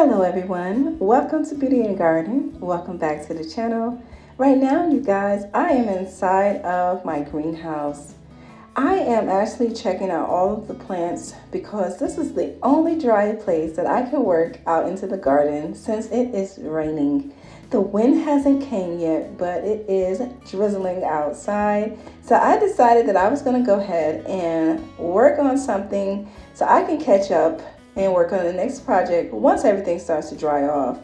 Hello everyone, welcome to Beauty in the Garden. Welcome back to the channel. Right now you guys, I am inside of my greenhouse. I am actually checking out all of the plants because this is the only dry place that I can work out into the garden since it is raining. The wind hasn't came yet, but it is drizzling outside. So I decided that I was going to go ahead and work on something so I can catch up and work on the next project once everything starts to dry off.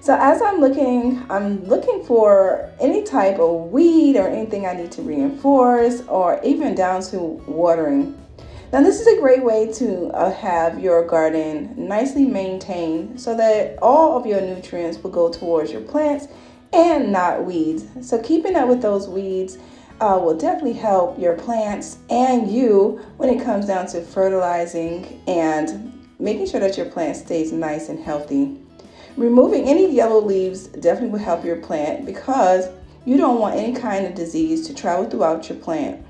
So as I'm looking for any type of weed or anything I need to reinforce, or even down to watering. Now this is a great way to have your garden nicely maintained so that all of your nutrients will go towards your plants and not weeds. So keeping up with those weeds will definitely help your plants and you when it comes down to fertilizing and making sure that your plant stays nice and healthy. Removing any yellow leaves definitely will help your plant because you don't want any kind of disease to travel throughout your plant.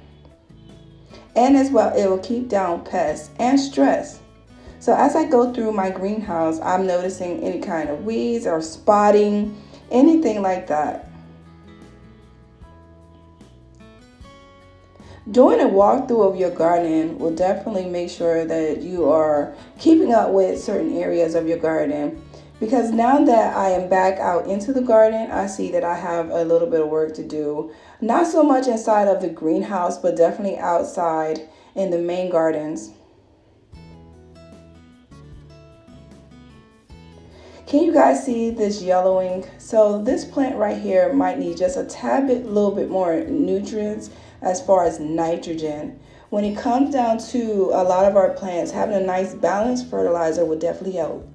And as well, it will keep down pests and stress. So as I go through my greenhouse, I'm noticing any kind of weeds or spotting, anything like that. Doing a walkthrough of your garden will definitely make sure that you are keeping up with certain areas of your garden. Because now that I am back out into the garden, I see that I have a little bit of work to do. Not so much inside of the greenhouse, but definitely outside in the main gardens. Can you guys see this yellowing? So this plant right here might need just a tad bit, little bit more nutrients as far as nitrogen. When it comes down to a lot of our plants, having a nice balanced fertilizer would definitely help.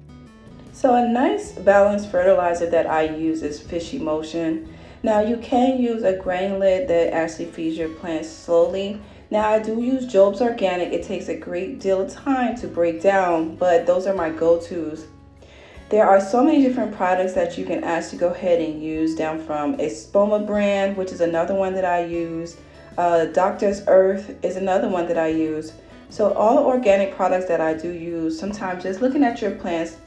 So a nice balanced fertilizer that I use is Fish Emotion. Now you can use a granulate that actually feeds your plants slowly. Now I do use Job's Organic. It takes a great deal of time to break down, but those are my go-tos. There are so many different products that you can actually go ahead and use, down from a Spoma brand, which is another one that I use. Doctor's Earth is another one that I use. So all the organic products that I do use, sometimes just looking at your plants,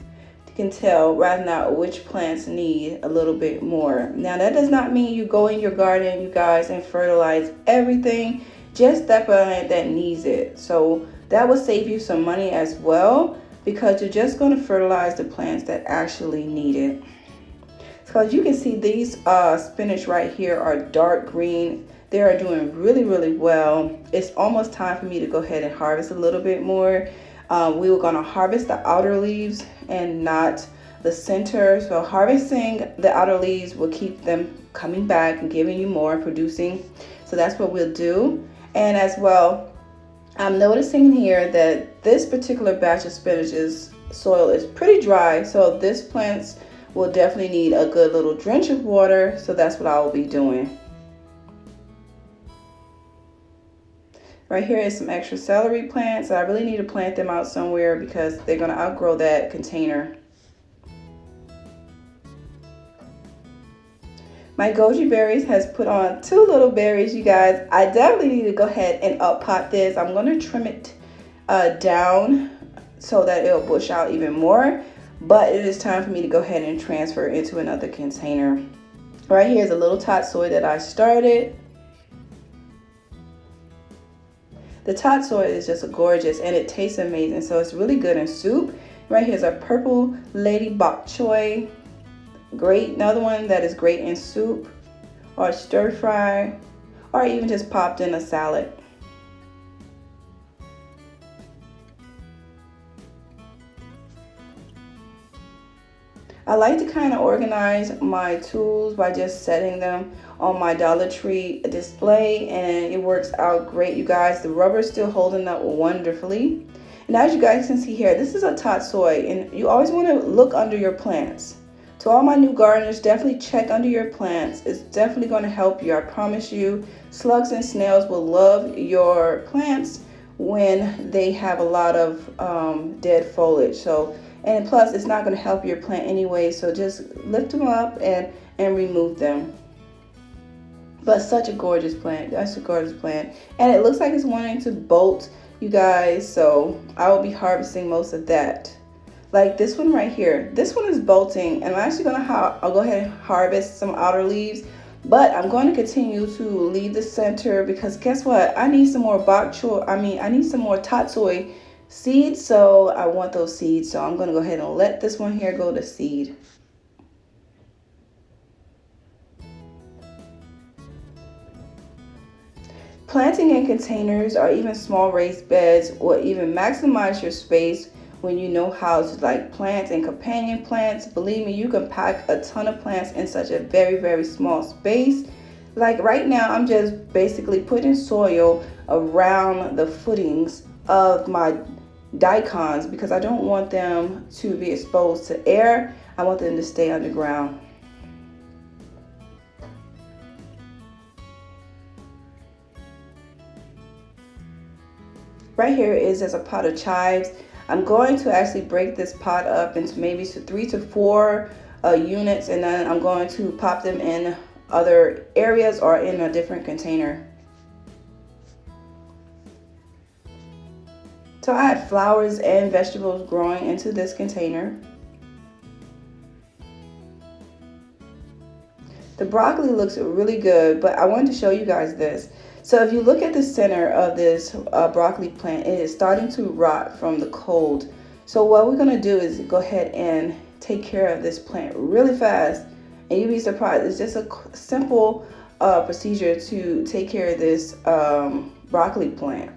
you can tell right now which plants need a little bit more. Now that does not mean you go in your garden, you guys, and fertilize everything, just that plant that needs it. So that will save you some money as well, because you're just going to fertilize the plants that actually need it. So as you can see, these spinach right here are dark green. They are doing really well. It's almost time for me to go ahead and harvest a little bit more. We were going to harvest the outer leaves and not the center. So harvesting the outer leaves will keep them coming back and giving you more, producing. So that's what we'll do. And as well, I'm noticing here that this particular batch of spinach's soil is pretty dry. So this plants will definitely need a good little drench of water. So that's what I will be doing. Right here is some extra celery plants. I really need to plant them out somewhere because they're going to outgrow that container. My goji berries has put on 2 little berries, you guys. I definitely need to go ahead and up pot this. I'm going to trim it down so that it'll bush out even more. But it is time for me to go ahead and transfer it into another container. Right here is a little tot soy that I started. The tot soy is just gorgeous and it tastes amazing, so it's really good in soup. Right here's a purple lady bok choy. Great, another one that is great in soup or stir fry or even just popped in a salad. I like to kind of organize my tools by just setting them on my Dollar Tree display, and it works out great, you guys. The rubber is still holding up wonderfully. And as you guys can see here, this is a tot soy, and you always want to look under your plants. To all my new gardeners, definitely check under your plants. It's definitely going to help you. I promise you, slugs and snails will love your plants when they have a lot of dead foliage. So, and plus it's not going to help your plant anyway, so just lift them up and remove them. But such a gorgeous plant. That's a gorgeous plant, and it looks like it's wanting to bolt, you guys, so I will be harvesting most of that. Like this one right here. This one is bolting, and I'm actually I'll go ahead and harvest some outer leaves, but I'm going to continue to leave the center because guess what? I need some more I need some more tatsoi seeds, so I want those seeds. So I'm going to go ahead and let this one here go to seed. Planting in containers or even small raised beds will even maximize your space when you know how to like plant and companion plants. Believe me, you can pack a ton of plants in such a very, very small space. Like right now, I'm just basically putting soil around the footings of my daikons because I don't want them to be exposed to air. I want them to stay underground. Right here is just a pot of chives. I'm going to actually break this pot up into maybe 3 to 4 units, and then I'm going to pop them in other areas or in a different container. So I have flowers and vegetables growing into this container. The broccoli looks really good, but I wanted to show you guys this. So if you look at the center of this broccoli plant, it is starting to rot from the cold. So what we're going to do is go ahead and take care of this plant really fast, and you'll be surprised. It's just a simple procedure to take care of this broccoli plant.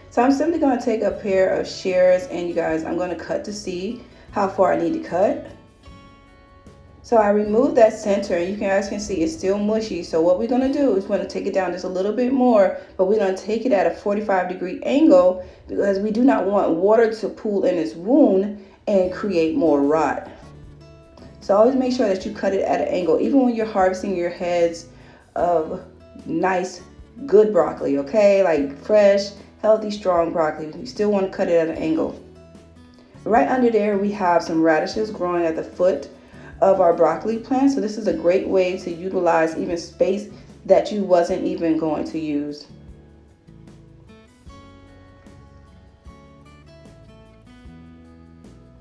So I'm simply going to take a pair of shears, and you guys, I'm going to cut to see how far I need to cut. So I removed that center, and you guys can see it's still mushy. So what we're going to do is we're going to take it down just a little bit more, but we're going to take it at a 45-degree angle because we do not want water to pool in this wound and create more rot. So always make sure that you cut it at an angle, even when you're harvesting your heads of nice, good broccoli, okay? Like fresh, healthy, strong broccoli. You still want to cut it at an angle. Right under there, we have some radishes growing at the foot of our broccoli plant. So this is a great way to utilize even space that you wasn't even going to use.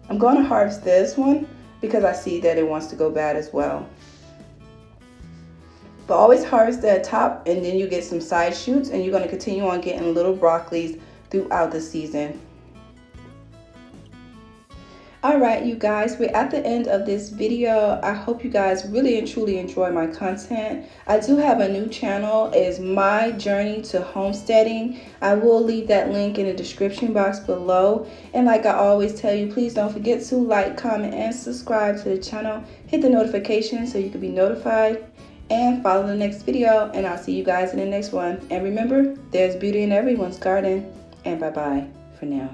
I'm going to harvest this one because I see that it wants to go bad as well. But always harvest the top, and then you get some side shoots, and you're going to continue on getting little broccolis throughout the season. Alright, you guys, we're at the end of this video. I hope you guys really and truly enjoy my content. I do have a new channel. It's My Journey to Homesteading. I will leave that link in the description box below. And like I always tell you, please don't forget to like, comment, and subscribe to the channel. Hit the notification so you can be notified. And follow the next video, and I'll see you guys in the next one. And remember, there's beauty in everyone's garden. And bye-bye for now.